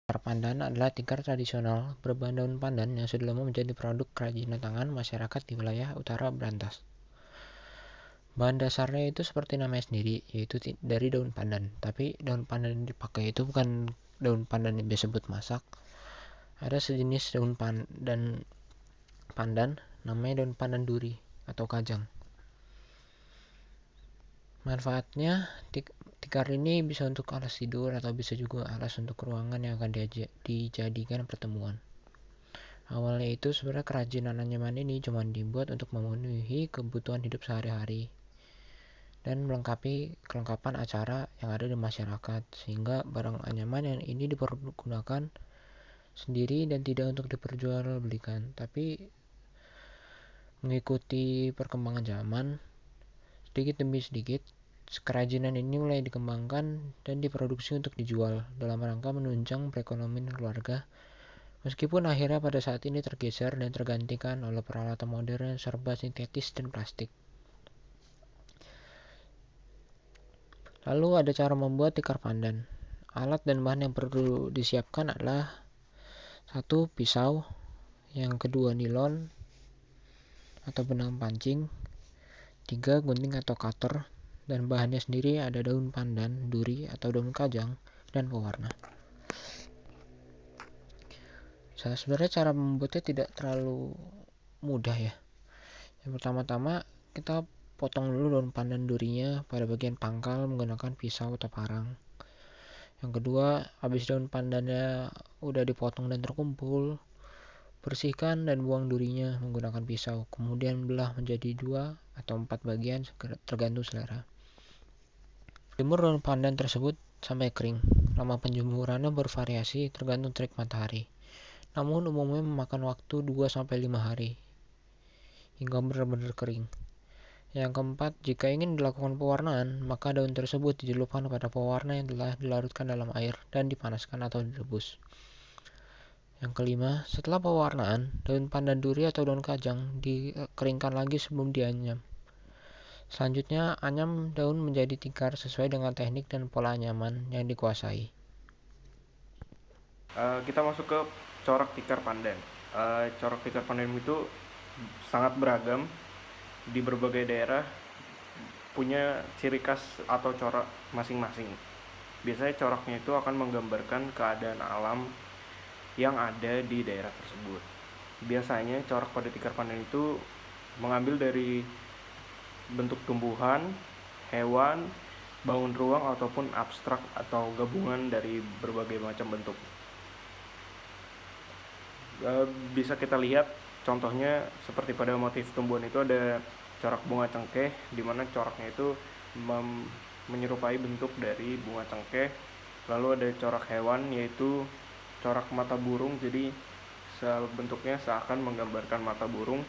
Tikar pandan adalah tikar tradisional berbahan daun pandan yang sudah lama menjadi produk kerajinan tangan masyarakat di wilayah utara Brantas. Bahan dasarnya itu seperti namanya sendiri, yaitu dari daun pandan. Tapi daun pandan yang dipakai itu bukan daun pandan yang disebut masak. Ada sejenis daun pandan namanya daun pandan duri atau kajang. Manfaatnya, tikar ini bisa untuk alas tidur atau bisa juga alas untuk ruangan yang akan dijadikan pertemuan. Awalnya itu sebenarnya kerajinan anyaman ini cuma dibuat untuk memenuhi kebutuhan hidup sehari-hari dan melengkapi kelengkapan acara yang ada di masyarakat, sehingga barang anyaman yang ini dipergunakan sendiri dan tidak untuk diperjualbelikan. Tapi mengikuti perkembangan zaman, sedikit demi sedikit kerajinan ini mulai dikembangkan dan diproduksi untuk dijual dalam rangka menunjang perekonomian keluarga, meskipun akhirnya pada saat ini tergeser dan tergantikan oleh peralatan modern serba sintetis dan plastik. Lalu ada cara membuat tikar pandan. Alat dan bahan yang perlu disiapkan adalah 1. Pisau, yang kedua nilon atau benang pancing, 3. Gunting atau cutter, dan bahannya sendiri ada daun pandan, duri atau daun kajang, dan pewarna. Sebenarnya cara membuatnya tidak terlalu mudah ya. Yang pertama-tama kita potong dulu daun pandan durinya pada bagian pangkal menggunakan pisau atau parang. Yang kedua, habis daun pandannya udah dipotong dan terkumpul, bersihkan dan buang durinya menggunakan pisau. Kemudian belah menjadi 2 atau 4 bagian tergantung selera. Jemur daun pandan tersebut sampai kering. Lama penjemurannya bervariasi tergantung terik matahari, namun umumnya memakan waktu 2-5 hari hingga benar-benar kering. Yang keempat, jika ingin dilakukan pewarnaan, maka daun tersebut dicelupkan pada pewarna yang telah dilarutkan dalam air dan dipanaskan atau direbus. Yang kelima, setelah pewarnaan, daun pandan duri atau daun kajang dikeringkan lagi sebelum dianyam. Selanjutnya, anyam daun menjadi tikar sesuai dengan teknik dan pola anyaman yang dikuasai. Kita masuk ke corak tikar pandan. Corak tikar pandan itu sangat beragam di berbagai daerah, punya ciri khas atau corak masing-masing. Biasanya coraknya itu akan menggambarkan keadaan alam yang ada di daerah tersebut. Biasanya corak pada tikar pandan itu mengambil dari bentuk tumbuhan, hewan, bangun ruang ataupun abstrak atau gabungan dari berbagai macam bentuk. Bisa kita lihat contohnya seperti pada motif tumbuhan itu ada corak bunga cengkeh, di mana coraknya itu menyerupai bentuk dari bunga cengkeh. Lalu ada corak hewan, yaitu corak mata burung, jadi bentuknya seakan menggambarkan mata burung.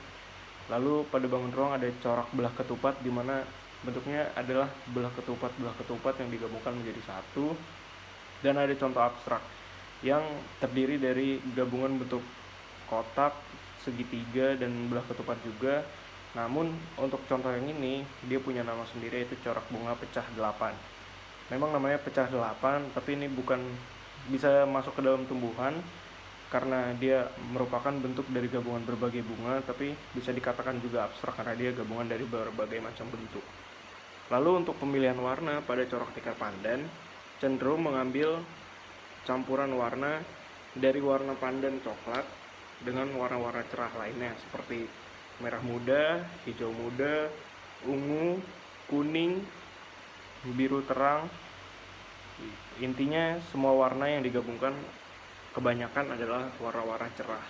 Lalu pada bangun ruang ada corak belah ketupat, di mana bentuknya adalah belah ketupat yang digabungkan menjadi satu. Dan ada contoh abstrak yang terdiri dari gabungan bentuk kotak, segitiga, dan belah ketupat juga. Namun untuk contoh yang ini dia punya nama sendiri, yaitu corak bunga pecah 8. Memang namanya pecah 8, tapi ini bukan bisa masuk ke dalam tumbuhan karena dia merupakan bentuk dari gabungan berbagai bunga, tapi bisa dikatakan juga abstrak karena dia gabungan dari berbagai macam bentuk. Lalu untuk pemilihan warna pada corak tikar pandan cenderung mengambil campuran warna dari warna pandan coklat dengan warna-warna cerah lainnya seperti merah muda, hijau muda, ungu, kuning, biru terang. Intinya semua warna yang digabungkan kebanyakan adalah warna-warna cerah.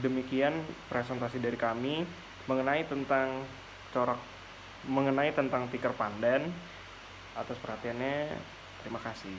Demikian presentasi dari kami mengenai tentang tikar pandan. Atas perhatiannya, terima kasih.